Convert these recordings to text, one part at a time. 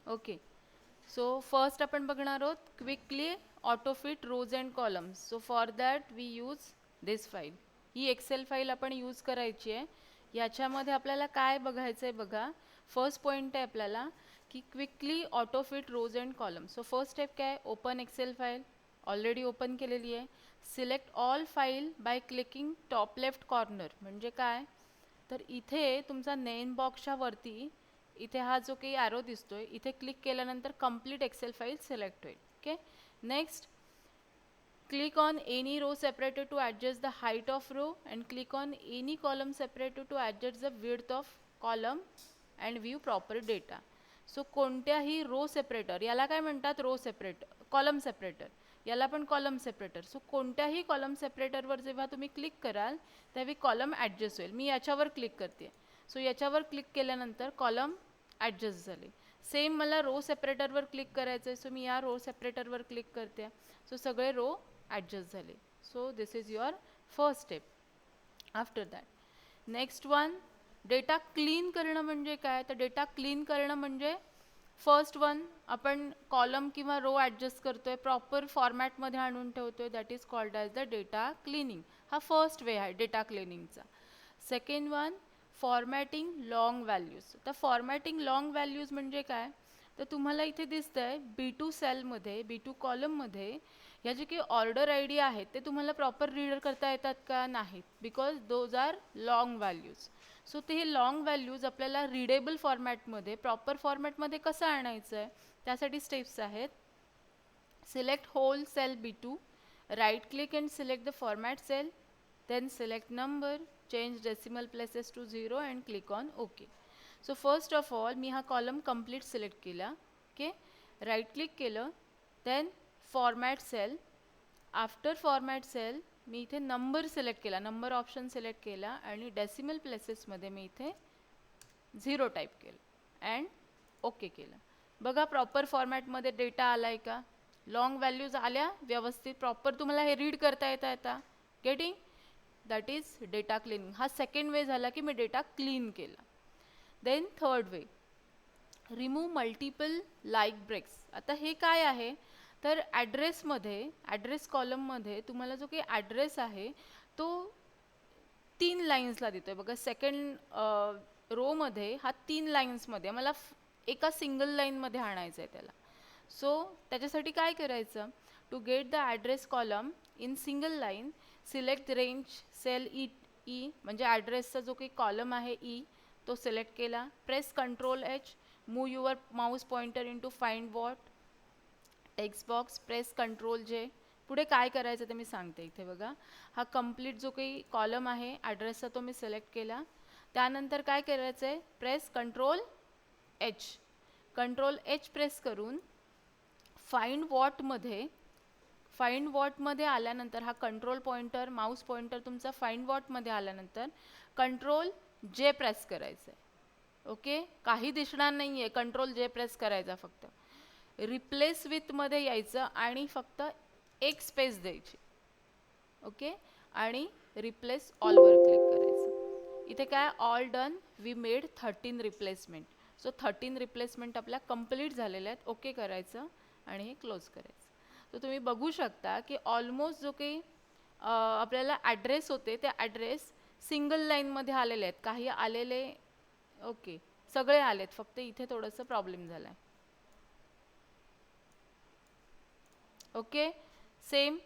Okay. So first आपण बघणार आहोत quickly auto fit rows and columns. So for that we use this file. ही Excel file आपण use करायची आहे. याच्यामध्ये आपल्याला काय बघायचं आहे बघा. फर्स्ट पॉईंट आहे आपल्याला की quickly auto fit rows and columns. So first step काय, open Excel file. Already open केलेली आहे. Select all file by clicking top left corner. म्हणजे काय, तर इथे तुमचा नेम बॉक्सच्या वरती इथे हा जो काही ॲरो दिसतोय इथे क्लिक केल्यानंतर कंप्लीट एक्सेल फाईल सिलेक्ट होईल. Okay. Next, click on any row separator to adjust the height of row and click on any column separator to adjust the width of column and view proper data. So कोणत्याही row separator, याला काय म्हणतात, row separator, column separator, याला पण column separator. So कोणत्याही column सेपरेटरवर जेव्हा तुम्ही click कराल त्यावेळी कॉलम ॲडजस्ट होईल. मी याच्यावर क्लिक करते. सो याच्यावर क्लिक केल्यानंतर कॉलम ॲडजस्ट झाले. सेम मला रो सेपरेटरवर क्लिक करायचं आहे. सो मी या रो सेपरेटरवर क्लिक करते. सो सगळे रो ॲडजस्ट झाले. So this is your first step. After that next one, data clean करणं म्हणजे काय, तर डेटा क्लीन करणं म्हणजे फर्स्ट वन, आपण कॉलम किंवा रो ॲडजस्ट करतोय, प्रॉपर फॉर्मॅटमध्ये आणून ठेवतोय, that is called as the data cleaning. हा फर्स्ट वे आहे data क्लिनिंगचा. Second one, formatting long values. तर फॉर्मॅटिंग लॉंग व्हॅल्यूज म्हणजे काय, तर तुम्हाला इथे दिसतंय B2 सेलमध्ये, B2 कॉलममध्ये ह्या जे काही ऑर्डर आय डी आहेत ते तुम्हाला प्रॉपर रीड करता येतात का, नाहीत, because those are long values. So ते हे लॉंग व्हॅल्यूज आपल्याला रीडेबल फॉर्मॅटमध्ये, प्रॉपर फॉर्मॅटमध्ये कसं आणायचं आहे, त्यासाठी स्टेप्स आहेत. Select whole cell B2, right click and select the format cell, then select number, change decimal places to 0 and click on okay. So first of all मी हा कॉलम कंप्लीट सिलेक्ट केला. Okay. Right click केलं, then format cell. After format cell मी इथे number select केला, number option select केला आणि decimal प्लेसेसमध्ये मी इथे 0 टाईप केलं अँड ओके केलं. बघा प्रॉपर फॉर्मॅटमध्ये डेटा आला आहे का, लॉंग व्हॅल्यूज आल्या व्यवस्थित, प्रॉपर तुम्हाला हे रीड करता येतं आता. Getting, that is data cleaning. हा सेकंड वे झाला की मी डेटा क्लीन केला. Then third way, remove multiple line breaks. आता हे काय आहे, तर ॲड्रेसमध्ये, ॲड्रेस कॉलममध्ये तुम्हाला जो काही ॲड्रेस आहे तो 3 लाईन्सला देतो आहे बघा. सेकंड रोमध्ये हा 3 लाईन्समध्ये, मला एका सिंगल लाईनमध्ये आणायचं आहे त्याला. सो त्याच्यासाठी काय करायचं, to get the address column in single line, select range cell E, म्हणजे ॲड्रेसचा जो काही कॉलम आहे ई तो सिलेक्ट केला. Press Ctrl+H, move your mouse pointer into find what text box, press Ctrl+J. पुढे काय करायचं ते मी सांगते. इथे बघा हा कंप्लीट जो काही कॉलम आहे ॲड्रेसचा तो मी सिलेक्ट केला. त्यानंतर काय करायचं आहे, प्रेस Ctrl+H, Ctrl+H प्रेस करून फाइंड वॉटमध्ये, फाइंड वॉटमध्ये आल्यानंतर हा कंट्रोल पॉइंटर, माऊस पॉइंटर तुमचा फाइंड वॉटमध्ये आल्यानंतर Ctrl+J प्रेस करायचं आहे. ओके, काही दिसणार नाही आहे, Ctrl+J प्रेस करायचा फक्त. रिप्लेस विथमध्ये यायचं आणि फक्त एक स्पेस द्यायची. ओके, आणि रिप्लेस ऑलवर क्लिक करायचं. इथे काय, all done, we made 13 replacement. So 13 replacement आपल्या कंप्लीट झालेल्या आहेत. ओके करायचं आणि हे क्लोज करायचं. तर तुम्ही बघू शकता की ऑलमोस्ट जो काही आपल्याला ॲड्रेस होते ते ॲड्रेस सिंगल लाईनमध्ये आलेले आहेत. काही आलेले, ओके सगळे आलेत, फक्त इथे थोडंसं प्रॉब्लेम झाला आहे. ओके, सेम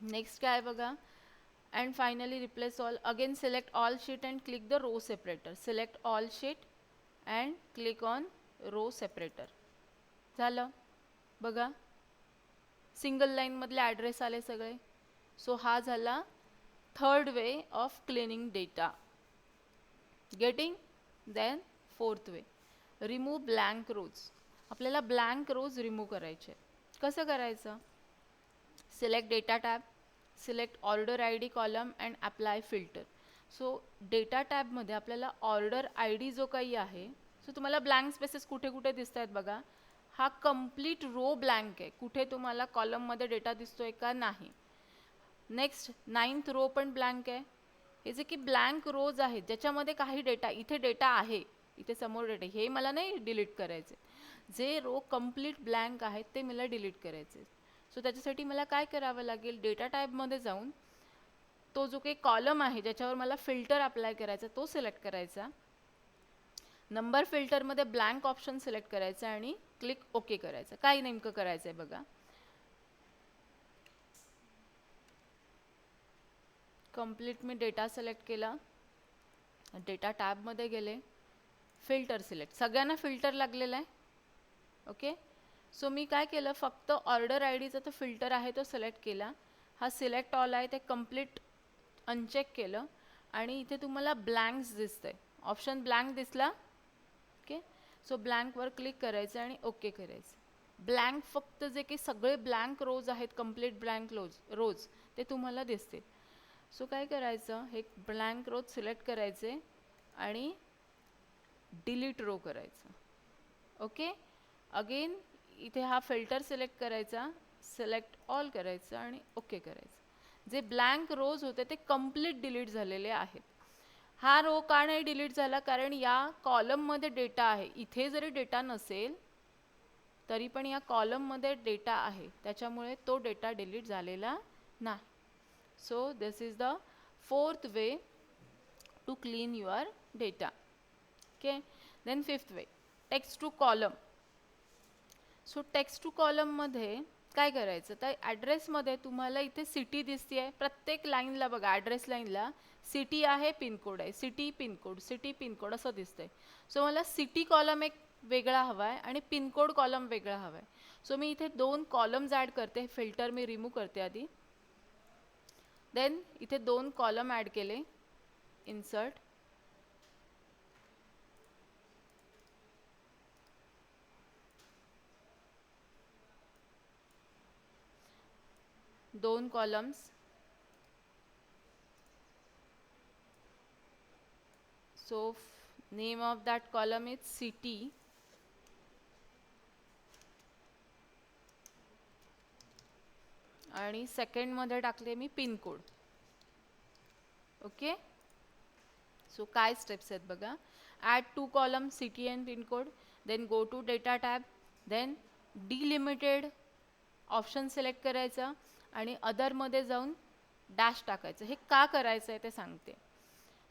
नेक्स्ट काय बघा, and finally replace all. Again select all sheet and click the row separator. Select all sheet and click on row separator. झालं बघा, सिंगल लाईनमधले ॲड्रेस आले सगळे. सो हा झाला third way of cleaning data. Getting. Then fourth way, remove blank rows. आपल्याला blank rows remove करायचे. कसं करायचं, select data tab, select order I D column and apply filter. So data टॅबमध्ये आपल्याला ऑर्डर आय डी जो काही आहे, so तुम्हाला ब्लँक स्पेसेस कुठे कुठे दिसत आहेत बघा. हा कंप्लीट रो ब्लँक आहे, कुठे तुम्हाला कॉलममध्ये डेटा दिसतोय का, नाही. नेक्स्ट 9th रो पण ब्लँक आहे. हे जे की ब्लँक रोज आहेत ज्याच्यामध्ये काही डेटा, इथे डेटा आहे, इथे समोर डेटा, हे मला नाही डिलीट करायचे. जे रो कम्प्लीट ब्लँक आहेत ते मला डिलीट करायचे. सो त्याच्यासाठी मला काय करावं लागेल, डेटा टाईपमध्ये जाऊन तो जो काही कॉलम आहे ज्याच्यावर मला फिल्टर अप्लाय करायचा तो सिलेक्ट करायचा. नंबर फिल्टरमध्ये ब्लँक ऑप्शन सिलेक्ट करायचं आणि क्लिक ओके करायचं. काय नेमकं करायचं आहे बघा. कंप्लीट मी डेटा सिलेक्ट केला, डेटा टॅबमध्ये गेले, फिल्टर सिलेक्ट, सगळ्यांना फिल्टर लागलेला आहे. ओके, सो मी काय केलं, फक्त ऑर्डर आय डीचा तो फिल्टर आहे तो सिलेक्ट केला. हा सिलेक्ट ऑल आहे ते कम्प्लीट अनचेक केलं आणि इथे तुम्हाला ब्लँक्स दिसतंय, ऑप्शन ब्लँक दिसला. ओके, सो ब्लँकवर क्लिक करायचं आणि ओके करायचं. ब्लँक फक्त जे काही सगळे ब्लँक रोज आहेत, कम्प्लीट ब्लँक रोज ते तुम्हाला दिसतील. सो काय करायचं, हे ब्लँक रोज सिलेक्ट करायचे आणि डिलीट रो करायचं. ओके, अगेन इथे हा फिल्टर सिलेक्ट करायचा, सिलेक्ट ऑल करायचं आणि ओके करायचं. जे ब्लँक रोज होते ते कम्प्लीट डिलीट झालेले आहेत. हा रो का नाही डिलीट झाला, कारण या कॉलममध्ये डेटा आहे. इथे जरी डेटा नसेल तरी पण या कॉलममध्ये डेटा आहे, त्याच्यामुळे तो डेटा डिलीट झालेला नाही. So this is the fourth way to clean your data. Okay, then fifth way, text to column. So text to कॉलममध्ये काय करायचं, तर ॲड्रेसमध्ये तुम्हाला इथे सिटी दिसते आहे. प्रत्येक लाईनला बघा, ॲड्रेस लाईनला सिटी आहे, पिनकोड आहे, सिटी पिनकोड, सिटी पिनकोड असं दिसतंय. सो मला सिटी कॉलम एक वेगळा हवा आहे आणि पिनकोड कॉलम वेगळा हवा आहे. सो मी इथे 2 कॉलम्स ॲड करते. फिल्टर मी रिमूव्ह करते आधी. देन इथे 2 कॉलम ॲड केले, इन्सर्ट, दोन columns. So name of that column is city आणि सेकंडमध्ये टाकले मी पिनकोड. ओके, सो काय स्टेप्स आहेत बघा. Add 2 column city and pincode, then go to data tab, then delimited option select करायचा आणि अदरमध्ये जाऊन डॅश टाकायचं. हे का करायचं आहे ते सांगते.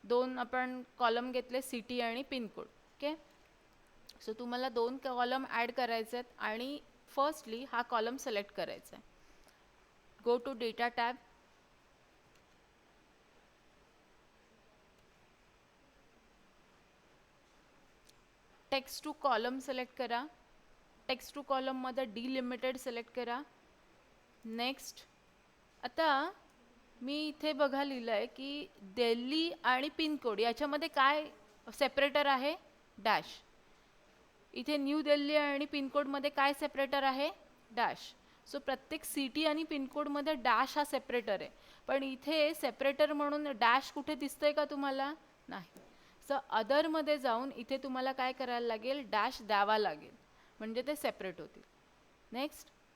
2 आपण कॉलम घेतले, सिटी आणि पिनकोड. ओके, सो तुम्हाला 2 कॉलम ॲड करायचे आहेत आणि फर्स्टली हा कॉलम सिलेक्ट करायचा आहे. Go to data tab, text to column select करा. टेक्स्ट टू कॉलममध्ये डिलिमिटेड सिलेक्ट करा. नेक्स्ट, आता मी इथे बघा लिहिलं आहे की दिल्ली आणि पिनकोड याच्यामध्ये काय सेपरेटर आहे, डॅश. इथे न्यू दिल्ली आणि पिनकोडमध्ये काय सेपरेटर आहे, डॅश. सो प्रत्येक सिटी आणि पिनकोडमध्ये डॅश हा सेपरेटर आहे, पण इथे सेपरेटर म्हणून डॅश कुठे दिसतंय का तुम्हाला, नाही. सो अदरमध्ये जाऊन इथे तुम्हाला काय करायला लागेल, डॅश द्यावा लागेल, म्हणजे ते सेपरेट होतील.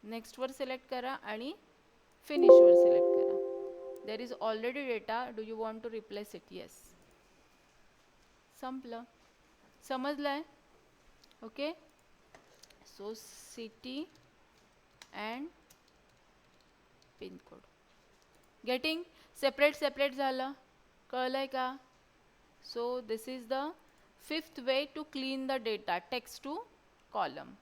नेक्स्टवर सिलेक्ट करा आणि फिनिशवर सिलेक्ट करा. There is already data, do you want to replace it, yes. संपलं, समजलंय. Okay, so city and pincode getting separate झालं, कळलंय का. So this is the fifth way to clean the data, text to column.